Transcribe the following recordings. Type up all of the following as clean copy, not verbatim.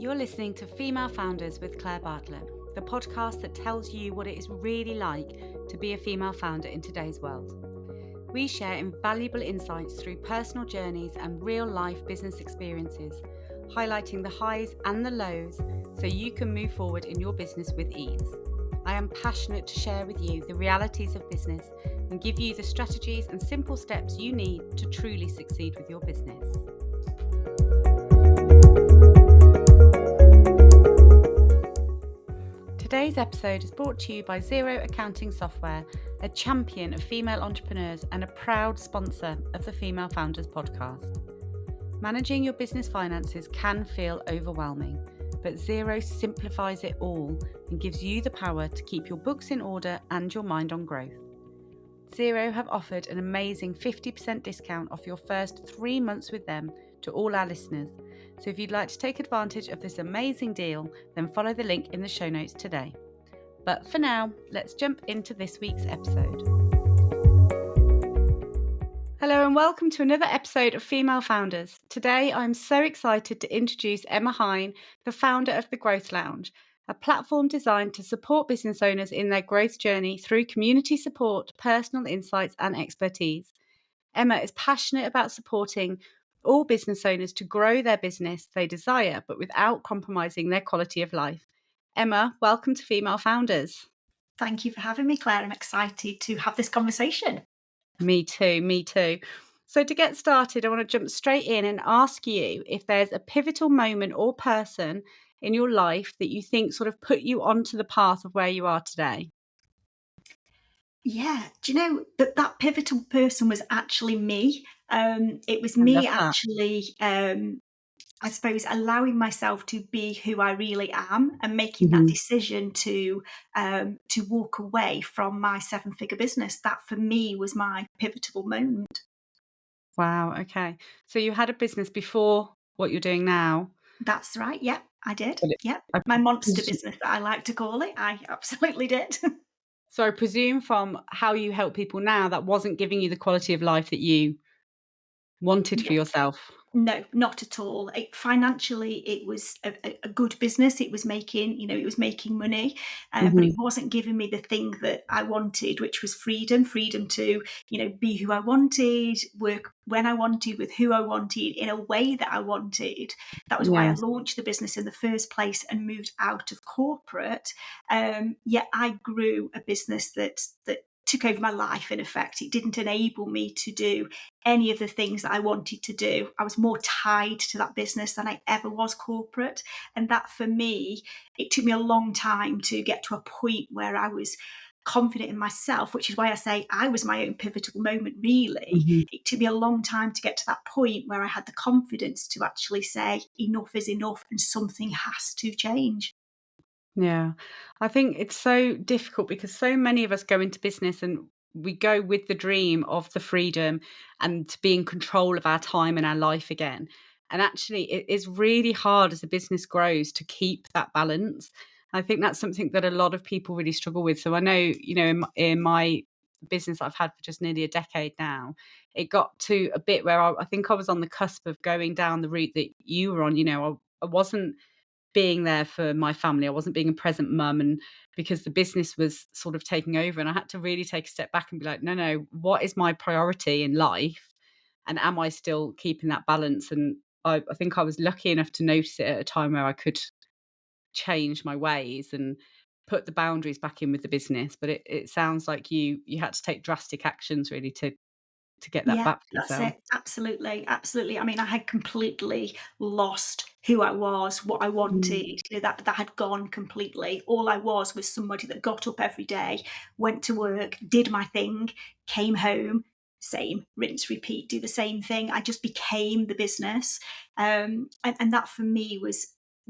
You're listening to Female Founders with Claire Bartlett, the podcast that tells you what it is really like to be a female founder in today's world. We share invaluable insights through personal journeys and real-life business experiences, highlighting the highs and the lows so you can move forward in your business with ease. I am passionate to share with you the realities of business and give you the strategies and simple steps you need to truly succeed with your business. Today's episode is brought to you by Xero Accounting Software, a champion of female entrepreneurs and a proud sponsor of the Female Founders podcast. Managing your business finances can feel overwhelming, but Xero simplifies it all and gives you the power to keep your books in order and your mind on growth. Xero have offered an amazing 50% discount off your first 3 months with them to all our listeners. So if you'd like to take advantage of this amazing deal, then follow the link in the show notes today. But for now, let's jump into this week's episode. Hello and welcome to another episode of Female Founders. Today I'm so excited to introduce Emma Hine, the founder of The Growth Lounge, a platform designed to support business owners in their growth journey through community support, personal insights and expertise. Emma is passionate about supporting all business owners to grow their business they desire, but without compromising their quality of life. Emma, welcome to Female Founders. Thank you for having me, Claire. I'm excited to have this conversation. Me too. So to get started, I want to jump straight in and ask you if there's a pivotal moment or person in your life that you think sort of put you onto the path of where you are today. Yeah, do you know that pivotal person was actually me? It was me actually, I suppose, allowing myself to be who I really am and making that decision to walk away from my 7-figure business. That for me was my pivotal moment. Wow. Okay. So you had a business before what you're doing now. That's right. Yep, I did. But Yep, my monster business that I like to call it. I absolutely did. So I presume from how you help people now, that wasn't giving you the quality of life that you wanted for No. yourself. No, not at all. Financially, it was a good business. It was making, it was making money, but it wasn't giving me the thing that I wanted, which was freedom to, be who I wanted, work when I wanted, with who I wanted, in a way that I wanted. That was why I Yes. launched the business in the first place and moved out of corporate. Yet I grew a business that took over my life. In effect, it didn't enable me to do any of the things that I wanted to do. I was more tied to that business than I ever was corporate. And that for me, it took me a long time to get to a point where I was confident in myself, which is why I say I was my own pivotal moment, really. It took me a long time to get to that point where I had the confidence to actually say enough is enough and something has to change. Yeah. I think it's so difficult because so many of us go into business and we go with the dream of the freedom and to be in control of our time and our life again. And actually, it is really hard as a business grows to keep that balance. I think that's something that a lot of people really struggle with. So I know, in my business I've had for just nearly a decade now, it got to a bit where I think I was on the cusp of going down the route that you were on. I wasn't being there for my family. I wasn't being a present mum, and because the business was sort of taking over, and I had to really take a step back and be like, no, what is my priority in life? And am I still keeping that balance? And I think I was lucky enough to notice it at a time where I could change my ways and put the boundaries back in with the business. But it sounds like you had to take drastic actions really to get that Yeah, back for that's yourself. it. Absolutely. I mean, I had completely lost who I was, what I wanted. That had gone completely. All I was somebody that got up every day, went to work, did my thing, came home, same, rinse, repeat, do the same thing. I just became the business, and that for me was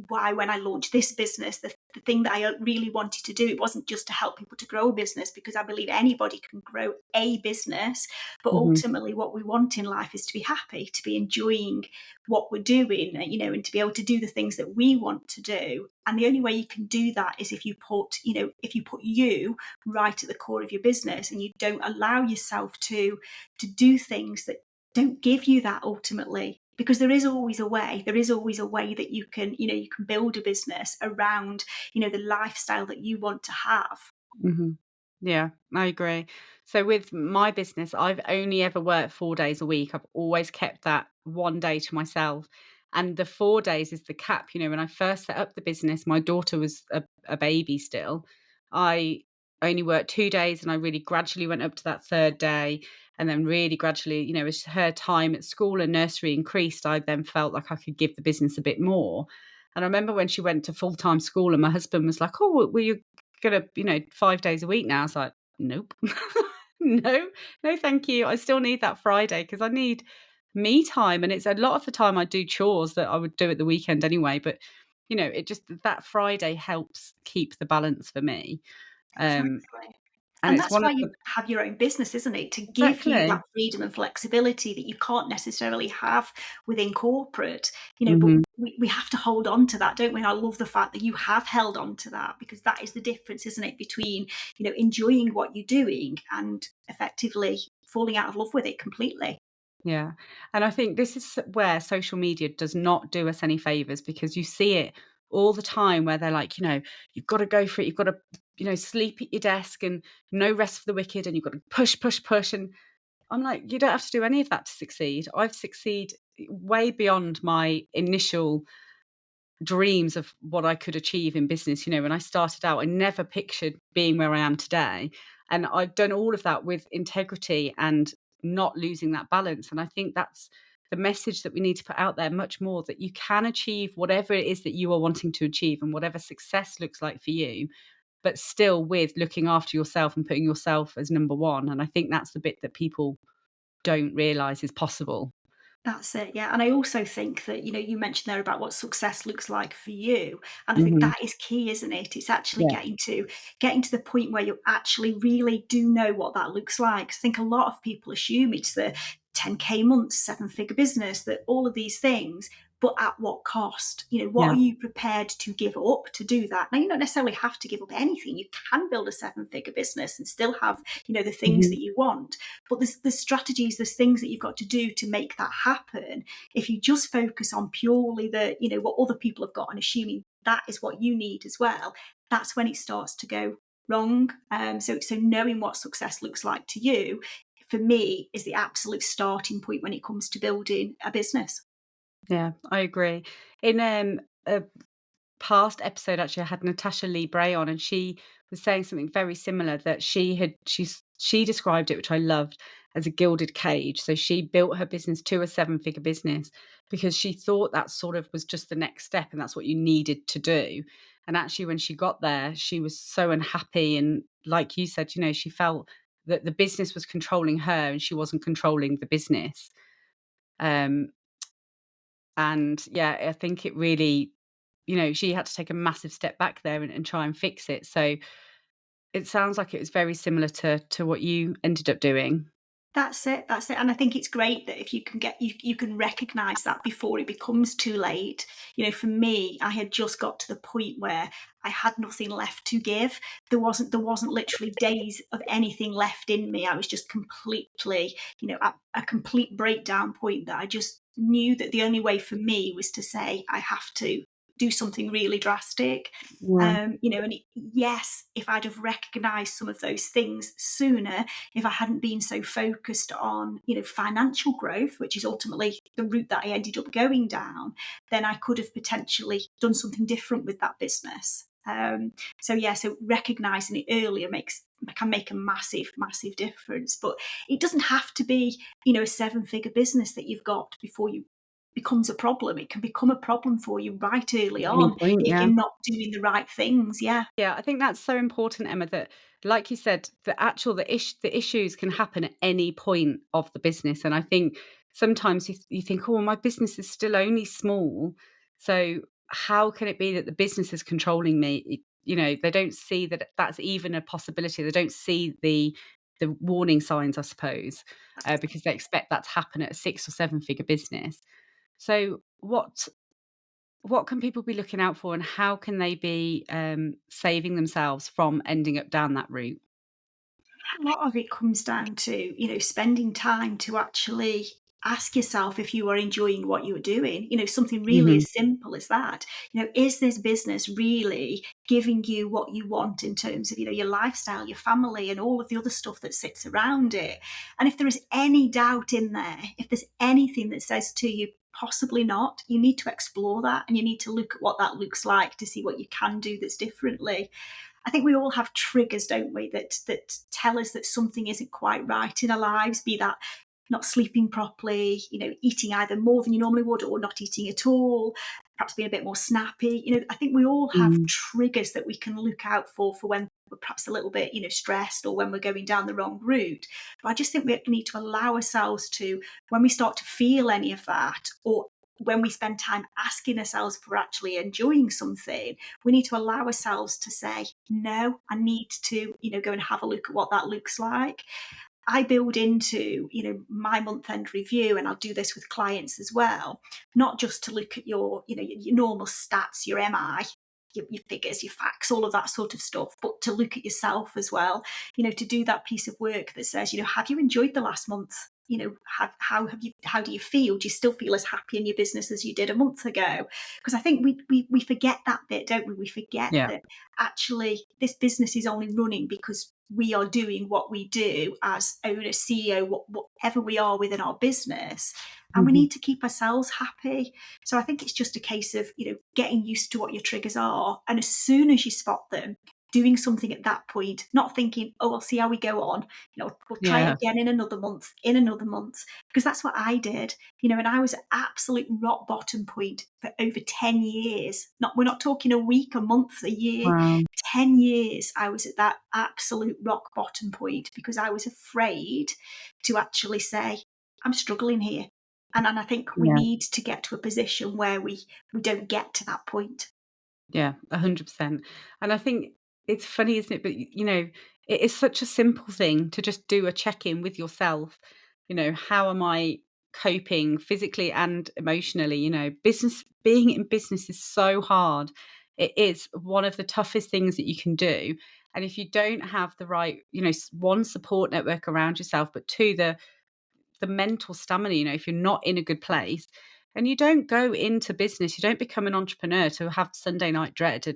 why when I launched this business, the thing that I really wanted to do, it wasn't just to help people to grow a business, because I believe anybody can grow a business. But Hmm. ultimately, what we want in life is to be happy, to be enjoying what we're doing, and to be able to do the things that we want to do. And the only way you can do that is if you put you right at the core of your business, and you don't allow yourself to do things that don't give you that ultimately. because there is always a way. There is always a way that you can, you can build a business around, the lifestyle that you want to have. Mhm. Yeah, I agree. So with my business, I've only ever worked 4 days a week. I've always kept that 1 day to myself, and the 4 days is the cap. When I first set up the business, my daughter was a baby still. I only worked 2 days, and I really gradually went up to that 3rd day, and then really gradually, as her time at school and nursery increased, I then felt like I could give the business a bit more. And I remember when she went to full-time school and my husband was like, "Oh, well, will you gonna, 5 days a week now." I was like, "Nope. No, no, thank you. I still need that Friday because I need me time." And it's a lot of the time I do chores that I would do at the weekend anyway, but, it just that Friday helps keep the balance for me. Um, Exactly. and And it's that's one why of the you have your own business, isn't it? To give you that exactly. freedom and flexibility that you can't necessarily have within corporate, but Mhm. we have to hold on to that, don't we? And I love the fact that you have held on to that, because that is the difference, isn't it, between, enjoying what you're doing and effectively falling out of love with it completely. Yeah. And I think this is where social media does not do us any favors because you see it all the time where they're like, you've got to go for it. You've got to, sleep at your desk and no rest for the wicked and you've got to push, push, push. And I'm like, you don't have to do any of that to succeed. I've succeeded way beyond my initial dreams of what I could achieve in business. When I started out, I never pictured being where I am today. And I've done all of that with integrity and not losing that balance. And I think that's the message that we need to put out there much more, that you can achieve whatever it is that you are wanting to achieve and whatever success looks like for you, but still with looking after yourself and putting yourself as number one. And I think that's the bit that people don't realize is possible. That's it, yeah, and I also think that, you mentioned there about what success looks like for you, and I think Hmm. that is key, isn't it? It's actually Yeah. getting to the point where you actually really do know what that looks like. I think a lot of people assume it's the 10K months, seven-figure business, that all of these things, but at what cost? What Yeah. are you prepared to give up to do that? Now, you don't necessarily have to give up anything. You can build a seven-figure business and still have, the things Hmm. that you want, but there's strategies, there's things that you've got to do to make that happen. If you just focus on purely what other people have got and assuming that is what you need as well, that's when it starts to go wrong. So knowing what success looks like to you, for me, is the absolute starting point when it comes to building a business. Yeah, I agree. In a past episode, actually, I had Natasha Lee Bray on, and she was saying something very similar, that she described it, which I loved, as a gilded cage. So she built her business to a seven-figure business because she thought that sort of was just the next step and that's what you needed to do. And actually, when she got there, she was so unhappy. And like you said, she felt that the business was controlling her and she wasn't controlling the business. Um, and yeah, I think it really, she had to take a massive step back there and try and fix it. So it sounds like it was very similar to what you ended up doing. That's it, and I think it's great that if you can recognise that before it becomes too late. For me, I had just got to the point where I had nothing left to give. There wasn't literally days of anything left in me. I was just completely, at a complete breakdown point, that I just knew that the only way for me was to say, I have to do something really drastic. Yeah. Yes, if I'd have recognised some of those things sooner, if I hadn't been so focused on, financial growth, which is ultimately the route that I ended up going down, then I could have potentially done something different with that business. So recognizing it earlier can make a massive, massive difference. But it doesn't have to be, a seven-figure business that you've got before you becomes a problem. It can become a problem for you right early At any on point, if yeah. you're not doing the right things. Yeah, Yeah, I think that's so important, Emma, that like you said, the issues can happen at any point of the business. And I think sometimes you think, oh, well, my business is still only small. So how can it be that the business is controlling me? They don't see that that's even a possibility. They don't see the warning signs, I suppose, because they expect that to happen at a 6 or 7 figure business. So what can people be looking out for, and how can they be, saving themselves from ending up down that route? a lot of it comes down to, spending time to actually ask yourself if you are enjoying what you're doing. Something really Mhm. as simple as that. Is this business really giving you what you want in terms of, your lifestyle, your family, and all of the other stuff that sits around it? And if there is any doubt in there, if there's anything that says to you, possibly not, you need to explore that, and you need to look at what that looks like to see what you can do that's differently. I think we all have triggers, don't we, that tell us that something isn't quite right in our lives, be that not sleeping properly, eating either more than you normally would or not eating at all, perhaps being a bit more snappy. I think we all have Mm. triggers that we can look out for when we're perhaps a little bit, stressed, or when we're going down the wrong route. But I just think we need to allow ourselves to, when we start to feel any of that, or when we spend time asking ourselves if we're actually enjoying something, we need to allow ourselves to say, no, I need to, go and have a look at what that looks like. I build into, my month end review, and I'll do this with clients as well, not just to look at your normal stats, your MI, your figures, your facts, all of that sort of stuff, but to look at yourself as well, to do that piece of work that says, have you enjoyed the last month? How do you feel? Do you still feel as happy in your business as you did a month ago? Because I think we forget that bit, don't we? We forget Yeah. that actually this business is only running because we are doing what we do as owner, CEO, whatever we are within our business. And we Mhm. need to keep ourselves happy. So I think it's just a case of, getting used to what your triggers are. And as soon as you spot them, doing something at that point, not thinking, oh, I'll see how we go on. We'll try it Yeah. again in another month, because that's what I did. And I was at absolute rock bottom point for over 10 years. We're not talking a week, a month, a year. Wow. 10 years I was at that absolute rock bottom point because I was afraid to actually say, I'm struggling here. And I think we Yeah. need to get to a position where we don't get to that point. Yeah, 100%. And I think it's funny, isn't it? But, it is such a simple thing to just do a check-in with yourself. How am I coping physically and emotionally? Being in business is so hard. It is one of the toughest things that you can do. And if you don't have the right, one, support network around yourself, but two, the mental stamina, if you're not in a good place, and you don't go into business, you don't become an entrepreneur to have Sunday night dread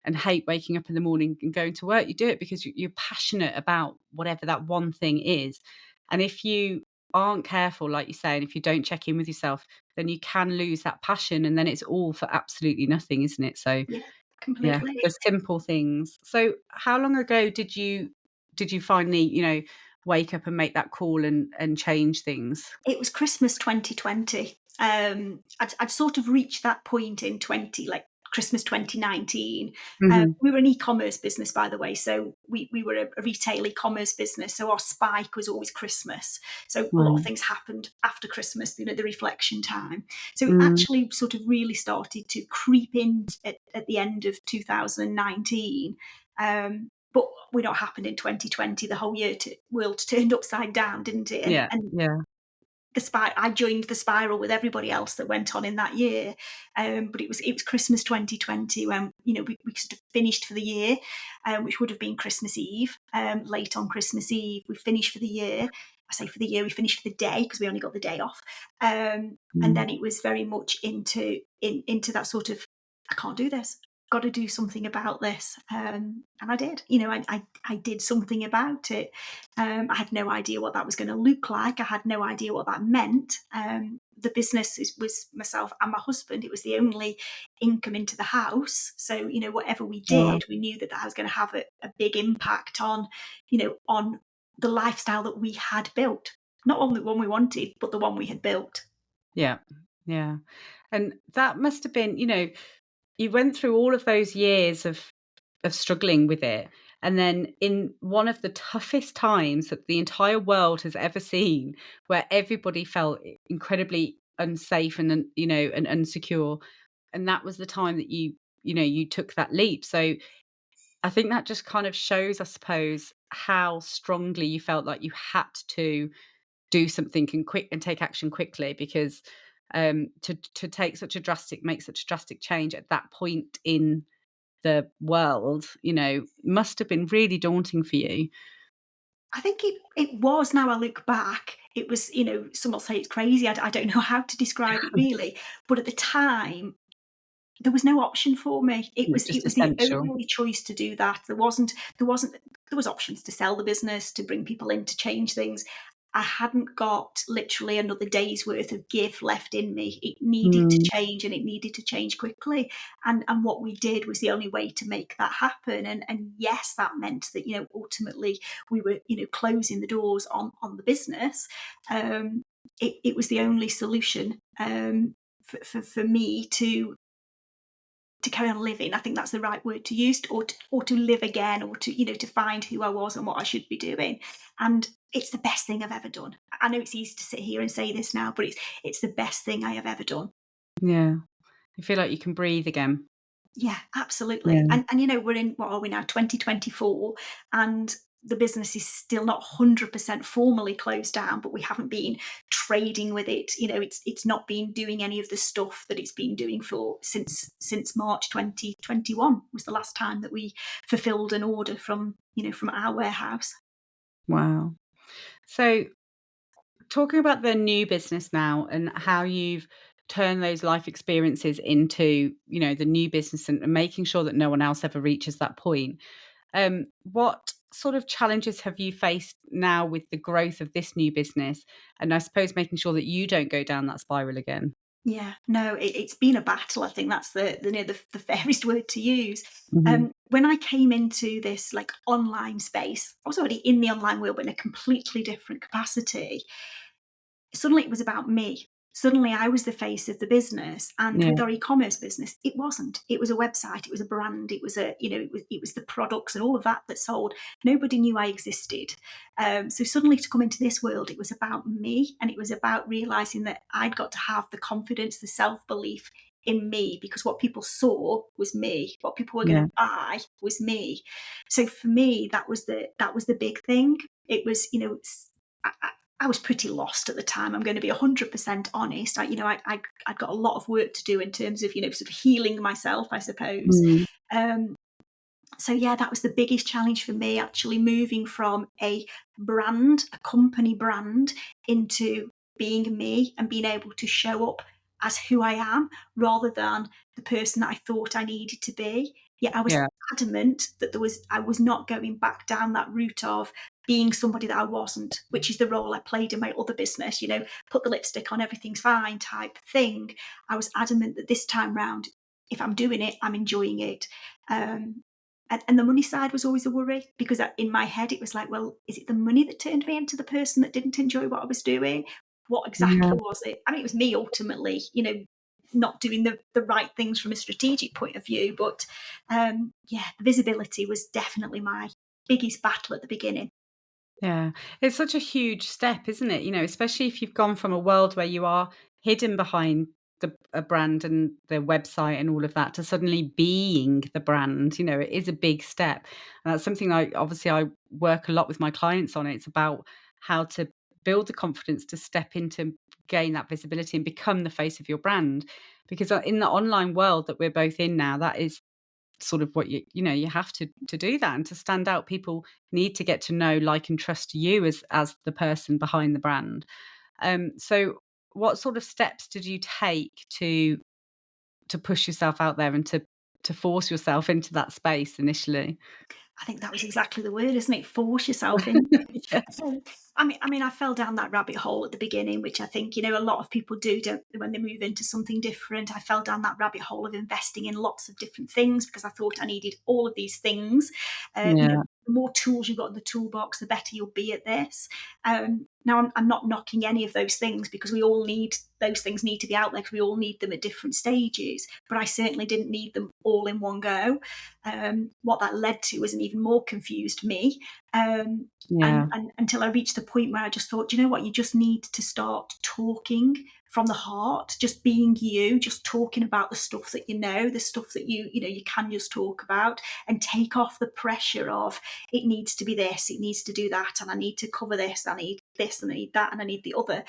and hate waking up in the morning and going to work. You do it because you're passionate about whatever that one thing is. And if you aren't careful, like you say, and if you don't check in with yourself, then you can lose that passion, and then it's all for absolutely nothing, isn't it? So Yeah, yeah, completely. the simple things. So how long ago did you finally, wake up and make that call and change things? It was Christmas 2020. I'd sort of reached that point in like Christmas 2019. Mhm. We were an e-commerce business, by the way, so we were a retail e-commerce business. So our spike was always Christmas. So a lot of Right. things happened after Christmas, the reflection time. So it Mm. actually sort of really started to creep in at the end of 2019. But we what happened in 2020. The whole world turned upside down, didn't it? And, Yeah, and yeah. I joined the spiral with everybody else that went on in that year. But it was Christmas 2020 when we sort of finished for the year, which would have been Christmas Eve. Late on Christmas Eve, we finished for the year. I say for the year, we finished for the day because we only got the day off. And Mm. then it was very much into that sort of, I can't do this. Got to do something about this, and I did. I did something about it. I had no idea what that was going to look like. I had no idea what that meant. The business was myself and my husband. It was the only income into the house. So, whatever we Wow. did, we knew that that was going to have a big impact on the lifestyle that we had built. Not only the one we wanted, but the one we had built. Yeah, yeah. And that must have been, you went through all of those years of struggling with it, and then in one of the toughest times that the entire world has ever seen, where everybody felt incredibly unsafe and insecure, and that was the time that you took that leap. So I think that just kind of shows, I suppose, how strongly you felt like you had to do something and take action quickly, because to make such a drastic change at that point in the world, must have been really daunting for you. I think it was, now I look back, It was, some will say it's crazy. I don't know how to describe it really, but at the time, there was no option for me. It It's was just it was the essential. only choice to do that. There was options to sell the business, to bring people in, to change things. I hadn't got literally another day's worth of give left in me. It needed to Mm, change, and it needed to change quickly. And what we did was the only way to make that happen. And yes, that meant that, ultimately we were, closing the doors on the business. Um, it was the only solution, for me to carry on living. I think that's the right word to use, or to live again, or to find who I was and what I should be doing. And it's the best thing I've ever done. I know it's easy to sit here and say this now, but it's the best thing I have ever done. yeah. You feel like you can breathe again. Yeah, absolutely. Yeah. And we're in, what are we now, 2024, and the business is still not 100% formally closed down, but we haven't been trading with it. It's not been doing any of the stuff that it's been doing for since March 2021 was the last time that we fulfilled an order from our warehouse. Wow. So, talking about the new business now and how you've turned those life experiences into, the new business and making sure that no one else ever reaches that point. What sort of challenges have you faced now with the growth of this new business? And I suppose making sure that you don't go down that spiral again. Yeah, no, it's been a battle. I think that's the fairest word to use. Mhm. When I came into this like online space, I was already in the online world, but in a completely different capacity. Suddenly, it was about me. Suddenly, I was the face of the business, and Yeah, with our e-commerce business, it wasn't. It was a website, it was a brand, it was it was the products and all of that sold. Nobody knew I existed. So suddenly, to come into this world, it was about me, and it was about realizing that I'd got to have the confidence, the self belief in me, because what people saw was me. What people were going yeah, to buy was me. So for me, that was the big thing. It was, I was pretty lost at the time. I'm going to be 100% honest. I'd got a lot of work to do in terms of, sort of healing myself, I suppose. mm, Um, so yeah, that was the biggest challenge for me, actually moving from a brand, a company brand, into being me and being able to show up as who I am rather than the person that I thought I needed to be. Yet I was yeah, adamant that I was not going back down that route of being somebody that I wasn't, which is the role I played in my other business, put the lipstick on, everything's fine type thing. I was adamant that this time round, if I'm doing it, I'm enjoying it. Um, and the money side was always a worry, because in my head it was like, well, is it the money that turned me into the person that didn't enjoy what I was doing? What yeah. exactly was it? I mean, it was me ultimately, not doing the right things from a strategic point of view. But yeah, visibility was definitely my biggest battle at the beginning. Yeah, it's such a huge step, isn't it? Especially if you've gone from a world where you are hidden behind a brand and the website and all of that to suddenly being the brand. It is a big step, and that's something I work a lot with my clients on. It's about how to build the confidence to step into gain that visibility and become the face of your brand. Because in the online world that we're both in now, that is sort of what you have to do that, and to stand out, people need to get to know, like, and trust you as the person behind the brand. So what sort of steps did you take to push yourself out there and to force yourself into that space initially? I think that was exactly the word, isn't it? Force yourself into it. Yeah. I mean, I fell down that rabbit hole at the beginning, which I think, a lot of people do, don't they, when they move into something different. I fell down that rabbit hole of investing in lots of different things because I thought I needed all of these things. Yeah, The more tools you've got in the toolbox, the better you'll be at this. Now, I'm not knocking any of those things, because those things need to be out there, because we all need them at different stages. But I certainly didn't need them all in one go. What that led to was an even more confused me. And, yeah, and until I reached the point where I just thought, you know what, you just need to start talking from the heart, just being you, just talking about the stuff that the stuff that you can just talk about, and take off the pressure of it needs to be this, it needs to do that, and I need to cover this, I need this, and I need that, and I need the other.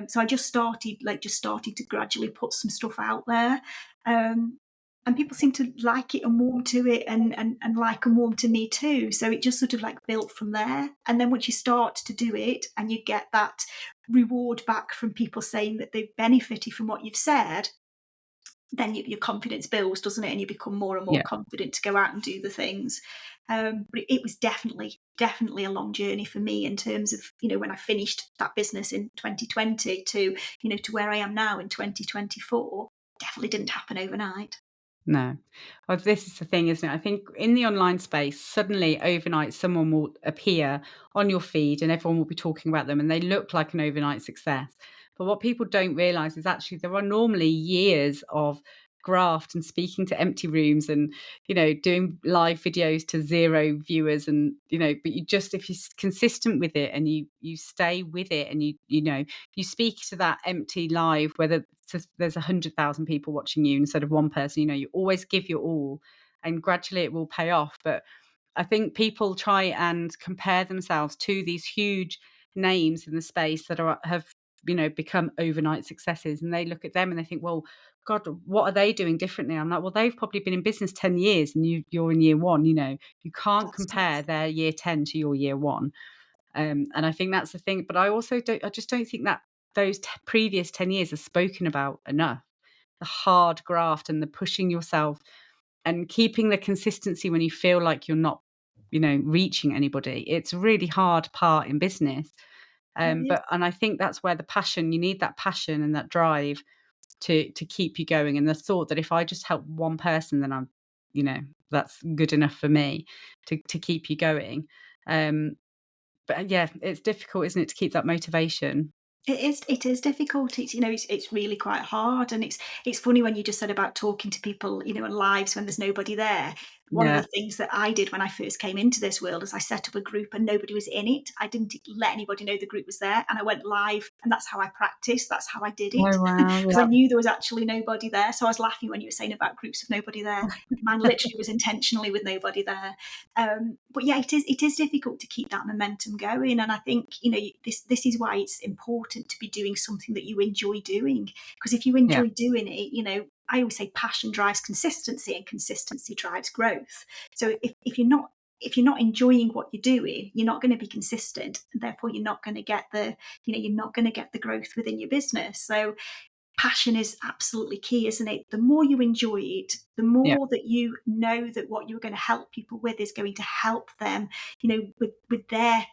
So I just started to gradually put some stuff out there. Um, and people seem to like it and warm to it, and like and warm to me too. So it just sort of like built from there. And then once you start to do it and you get that reward back from people saying that they've benefited from what you've said, then your confidence builds, doesn't it? And you become more and more Yeah. confident to go out and do the things. But it was definitely a long journey for me in terms of, when I finished that business in 2020 to, to where I am now in 2024. Definitely didn't happen overnight. No. Well, this is the thing, isn't it? I think in the online space, suddenly overnight, someone will appear on your feed and everyone will be talking about them and they look like an overnight success. But what people don't realize is actually there are normally years of graft and speaking to empty rooms and, doing live videos to 0 viewers and, but you just, if you're consistent with it and you stay with it and you speak to that empty live, whether there's 100,000 people watching you instead of one person, you always give your all and gradually it will pay off. But I think people try and compare themselves to these huge names in the space that have become overnight successes, and they look at them and they think, well, God, what are they doing differently? I'm like, well, they've probably been in business 10 years and you're in year one. You can't That's compare their year 10 to your year one. And I think that's the thing. But I just don't think that those previous 10 years are spoken about enough. The hard graft and the pushing yourself and keeping the consistency when you feel like you're not, reaching anybody. It's a really hard part in business. it is. And I think that's where the passion, you need that passion and that drive to keep you going. And the thought that if I just help one person, then you know, that's good enough for me to keep you going. Um, but yeah, it's difficult, isn't it, to keep that motivation? It is difficult. It's really quite hard, and it's funny when you just said about talking to people, in lives when there's nobody there. One of Yeah. the things that I did when I first came into this world is I set up a group and nobody was in it. I didn't let anybody know the group was there, and I went live, and that's how I practiced. That's how I did it Oh, wow. because I knew there was actually nobody there. So I was laughing when you were saying about groups of nobody there. Mine literally was intentionally with nobody there. But yeah, it is difficult to keep that momentum going, and I think this is why it's important to be doing something that you enjoy doing. Because if you Yeah. enjoy doing it, I always say passion drives consistency, and consistency drives growth. So if you're not enjoying what you're doing, you're not going to be consistent, and therefore you're not going to get the growth within your business. So passion is absolutely key, isn't it? The more you enjoy it, the Yeah. more that you know that what you're going to help people with is going to help them, with their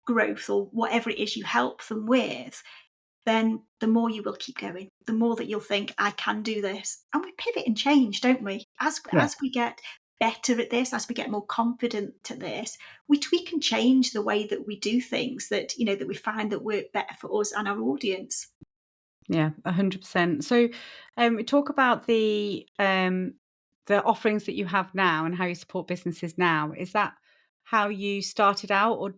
growth or whatever it is you help them with, then the more you will keep going, the more that you'll think, I can do this. And we pivot and change, don't we? Yeah. As we get better at this, as we get more confident at this, we tweak and change the way that we do things that we find that work better for us and our audience. Yeah, 100%. So, we talk about the offerings that you have now and how you support businesses now. Is that how you started out, or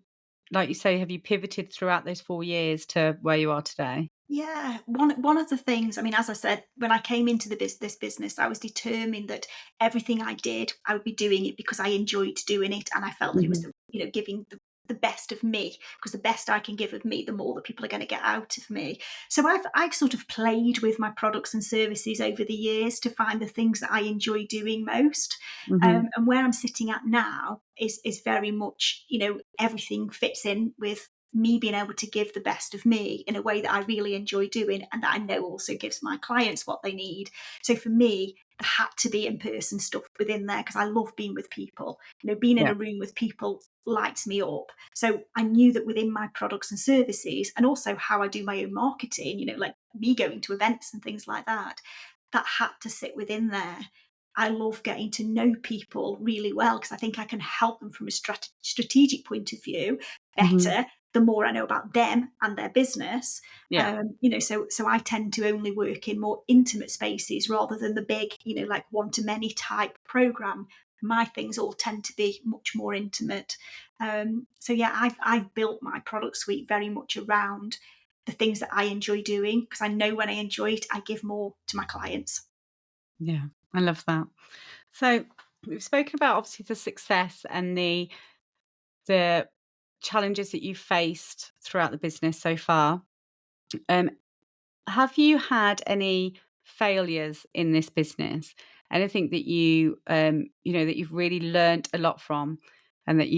like you say, have you pivoted throughout those 4 years to where you are today? Yeah, one of the things, I mean, as I said, when I came into this business, I was determined that everything I did, I would be doing it because I enjoyed doing it, and I felt that it was Mhm. giving the best of me, because the best I can give of me, the more that people are going to get out of me. So I've sort of played with my products and services over the years to find the things that I enjoy doing most. Mhm. And where I'm sitting at now is very much, everything fits in with me being able to give the best of me in a way that I really enjoy doing, and that I know also gives my clients what they need. So for me, there had to be in-person stuff within there because I love being with people. Being in Yeah. a room with people lights me up. So I knew that within my products and services, and also how I do my own marketing, like me going to events and things like that, that had to sit within there. I love getting to know people really well because I think I can help them from a strategic point of view Mhm. better the more I know about them and their business. Yeah. So I tend to only work in more intimate spaces rather than the big, like one to many type program. My things all tend to be much more intimate. So yeah, I've built my product suite very much around the things that I enjoy doing because I know when I enjoy it, I give more to my clients. Yeah. I love that. So, we've spoken about obviously the success and the challenges that you've faced throughout the business so far. Um, Have you had any failures in this business? anything that that you've really learnt a lot from, and that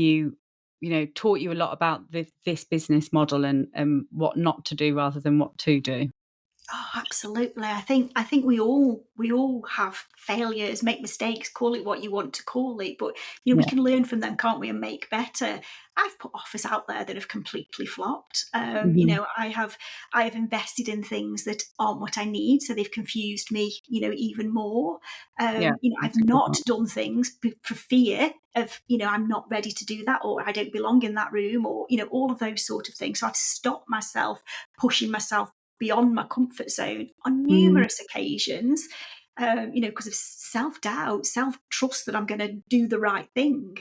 taught you a lot about this business model, and what not to do rather than what to do. Oh, absolutely. I think we all have failures, make mistakes, call it what you want to call it, but we Yeah. can learn from them, can't we, and make better. I've put offers out there that have completely flopped. Mhm. I have invested in things that aren't what I need, so they've confused me, even more. Yeah, I've that's a good not one. done things for fear of, I'm not ready to do that, or I don't belong in that room, or all of those sort of things. So I've stopped myself pushing myself beyond my comfort zone on Mhm. numerous occasions, because of self doubt, self trust that I'm going to do the right thing.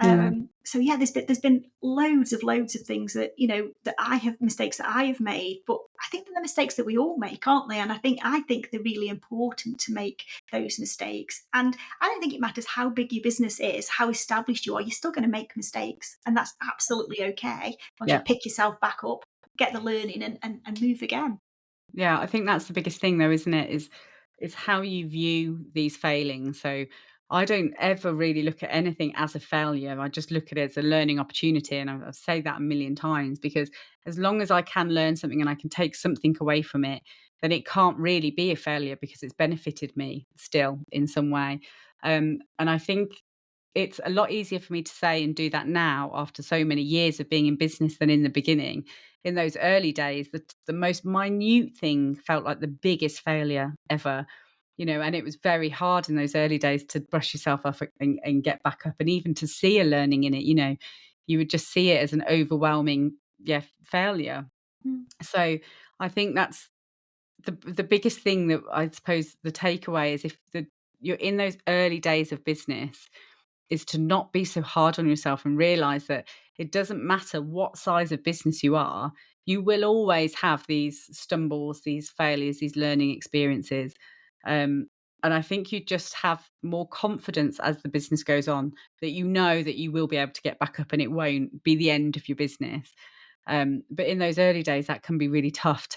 Yeah. So yeah, there's been loads of things that that I have mistakes that I have made, but I think they're the mistakes that we all make, aren't they? And I think they're really important to make those mistakes. And I don't think it matters how big your business is, how established you are, you're still going to make mistakes, and that's absolutely okay. Once you Yeah. pick yourself back up, get the learning, and move again. Yeah, I think that's the biggest thing though, isn't it? Is how you view these failings. So I don't ever really look at anything as a failure. I just look at it as a learning opportunity. And I've said that a million times, because as long as I can learn something and I can take something away from it, then it can't really be a failure, because it's benefited me still in some way. And I think it's a lot easier for me to say and do that now, after so many years of being in business, than in the beginning. In those early days, the most minute thing felt like the biggest failure ever, and it was very hard in those early days to brush yourself off and get back up, and even to see a learning in it. You would just see it as an overwhelming, yeah, failure. Mm. So I think that's the biggest thing, that I suppose the takeaway is, if you're in those early days of business, is to not be so hard on yourself, and realize that it doesn't matter what size of business you are, you will always have these stumbles, these failures, these learning experiences. Um, and I think you just have more confidence as the business goes on, that that you will be able to get back up, and it won't be the end of your business. But in those early days, that can be really tough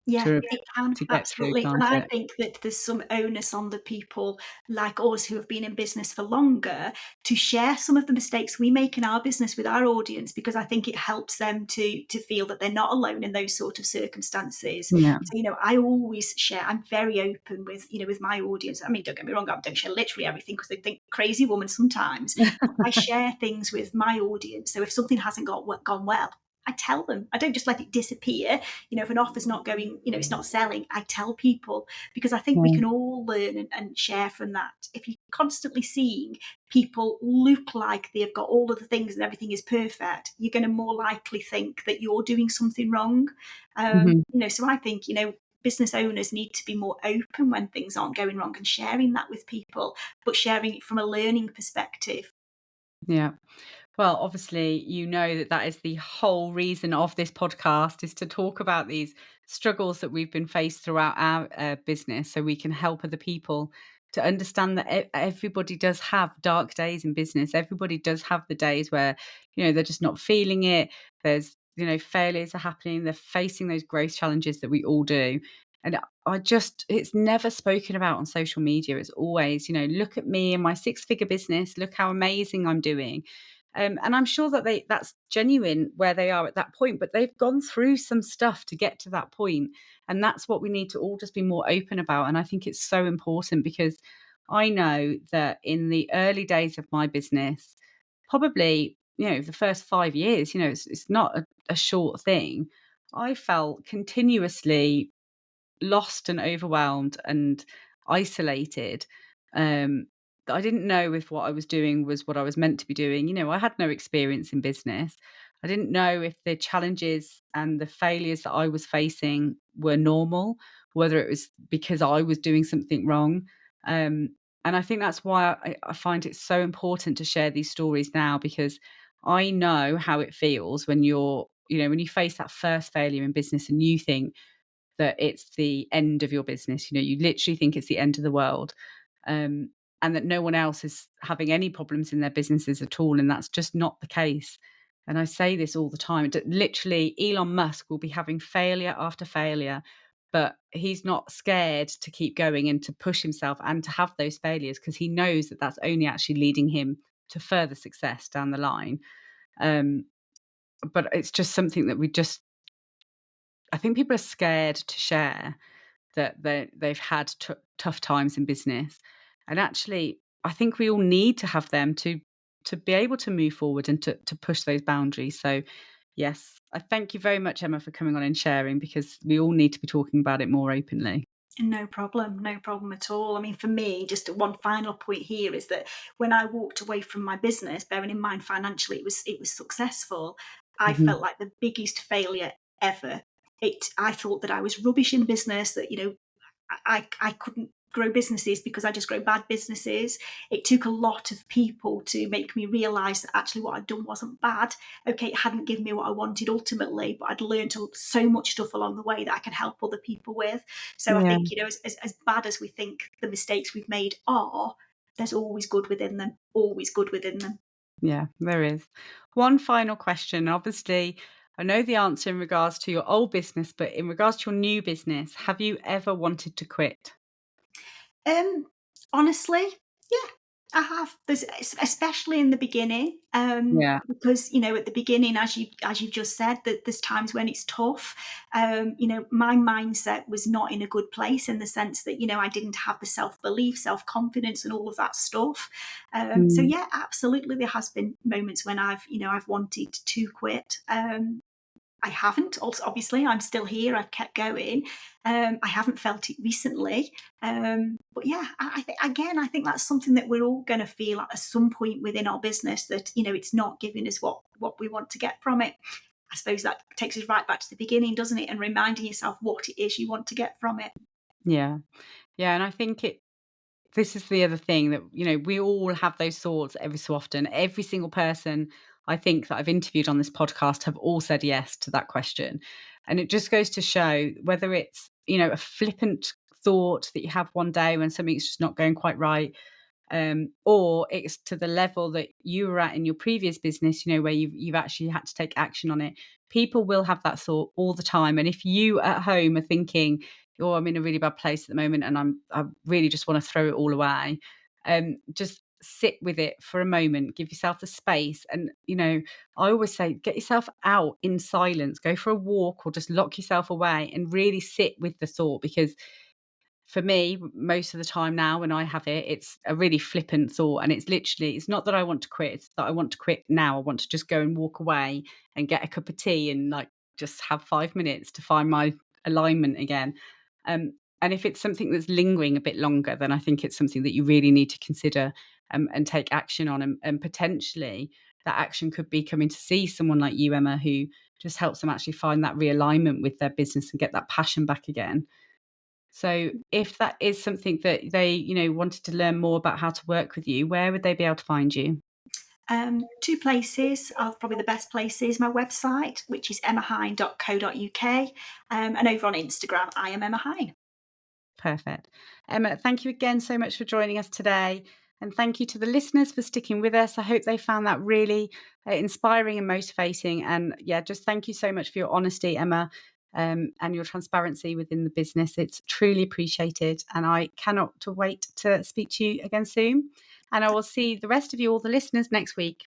Yeah, to it can, to get through, absolutely. And can't I it? think that there's some onus on the people like us who have been in business for longer to share some of the mistakes we make in our business with our audience, because I think it helps them to feel that they're not alone in those sort of circumstances. Yeah. So, I always share, I'm very open with, with my audience. I mean, don't get me wrong, I don't share literally everything, because they think crazy woman sometimes, but I share things with my audience. So if something hasn't gone well, I tell them. I don't just let it disappear. If an offer's not going, it's not selling, I tell people, because I think we Yeah. can all learn and share from that. If you're constantly seeing people look like they've got all of the things and everything is perfect, you're going to more likely think that you're doing something wrong. Mhm. So I think, business owners need to be more open when things aren't going wrong, and sharing that with people, but sharing it from a learning perspective. Yeah. Well, obviously, that is the whole reason of this podcast, is to talk about these struggles that we've been faced throughout our business, so we can help other people to understand that everybody does have dark days in business. Everybody does have the days where, they're just not feeling it. There's, failures are happening. They're facing those growth challenges that we all do. And it's never spoken about on social media. It's always, look at me and my six-figure business. Look how amazing I'm doing. And I'm sure that that's genuine where they are at that point, but they've gone through some stuff to get to that point. And that's what we need to all just be more open about. And I think it's so important, because I know that in the early days of my business, probably, the first 5 years, it's not a short thing. I felt continuously lost and overwhelmed and isolated. Um, I didn't know if what I was doing was what I was meant to be doing. I had no experience in business. I didn't know if the challenges and the failures that I was facing were normal, whether it was because I was doing something wrong. Um, and I think that's why I find it so important to share these stories now, because I know how it feels when when you face that first failure in business, and you think that it's the end of your business. You literally think it's the end of the world, um, and that no one else is having any problems in their businesses at all. And that's just not the case. And I say this all the time. Literally, Elon Musk will be having failure after failure, but he's not scared to keep going and to push himself and to have those failures because he knows that that's only actually leading him to further success down the line. Um, but it's just something that I think people are scared to share that they've had tough times in business, and actually, I think we all need to have them to be able to move forward and to push those boundaries. So, yes, I thank you very much, Emma, for coming on and sharing because we all need to be talking about it more openly. No problem, no problem at all. I mean, for me, just one final point here is that when I walked away from my business, bearing in mind financially it was successful, I Mhm. felt like the biggest failure ever. I thought that I was rubbish in business, that I couldn't grow businesses because I just grow bad businesses. It took a lot of people to make me realise that actually what I'd done wasn't bad. Okay, it hadn't given me what I wanted ultimately, but I'd learned so much stuff along the way that I could help other people with. So I Yeah, think, as bad as we think the mistakes we've made are, there's always good within them, always good within them. yeah, there is. One final question. Obviously, I know the answer in regards to your old business, but in regards to your new business, have you ever wanted to quit? Um, Honestly, yeah, I have. There's especially in the beginning, Yeah. because at the beginning, as you just said, that there's times when it's tough. My mindset was not in a good place in the sense that I didn't have the self belief, self confidence, and all of that stuff. So Mm, yeah, absolutely, there has been moments when I've wanted to quit. I haven't. Also, obviously, I'm still here. I've kept going. I haven't felt it recently, but yeah, I think again, I think that's something that we're all going to feel at some point within our business that it's not giving us what we want to get from it. I suppose that takes us right back to the beginning, doesn't it? And reminding yourself what it is you want to get from it. yeah. Yeah, and I think this is the other thing that, we all have those thoughts every so often. Every single person I think that I've interviewed on this podcast have all said yes to that question. And it just goes to show whether it's, a flippant thought that you have one day when something's just not going quite right, or it's to the level that you were at in your previous business, where you've actually had to take action on it. People will have that thought all the time, and if you at home are thinking, "Oh, I'm in a really bad place at the moment, and I really just want to throw it all away," just sit with it for a moment, give yourself the space, and I always say, get yourself out in silence, go for a walk, or just lock yourself away and really sit with the thought because for me, most of the time now when I have it, it's a really flippant thought. And it's not that I want to quit, it's that I want to quit now. I want to just go and walk away and get a cup of tea and like just have 5 minutes to find my alignment again. And if it's something that's lingering a bit longer, then I think it's something that you really need to consider and take action on. And potentially that action could be coming to see someone like you, Emma, who just helps them actually find that realignment with their business and get that passion back again. So if that is something that they, wanted to learn more about how to work with you, where would they be able to find you? Two places are probably the best places. My website, which is emmahine.co.uk, and over on Instagram, I am Emma Hine. Perfect. Emma, thank you again so much for joining us today. And thank you to the listeners for sticking with us. I hope they found that really inspiring and motivating. And yeah, just thank you so much for your honesty, Emma, and your transparency within the business. It's truly appreciated. And I cannot to wait to speak to you again soon. And I will see the rest of you, all the listeners, next week.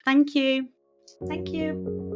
Thank you. Thank you.